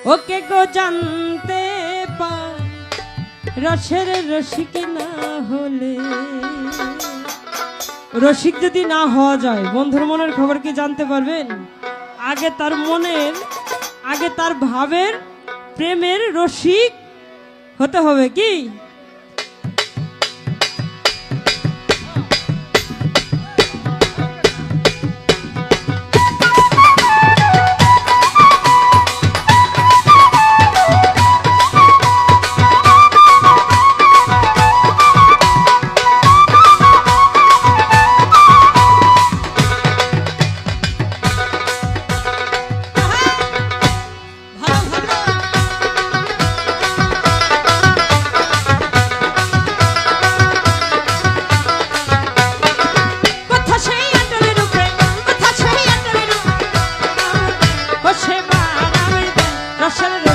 ওকে গো জানতে পাও রসের রসিক না হলে, রসিক যদি না হওয়া যায় বন্ধুর মনের খবর কি জানতে পারবেন? আগে তার মনের, আগে তার ভাবের, প্রেমের রসিক হতে হবে। কি রসের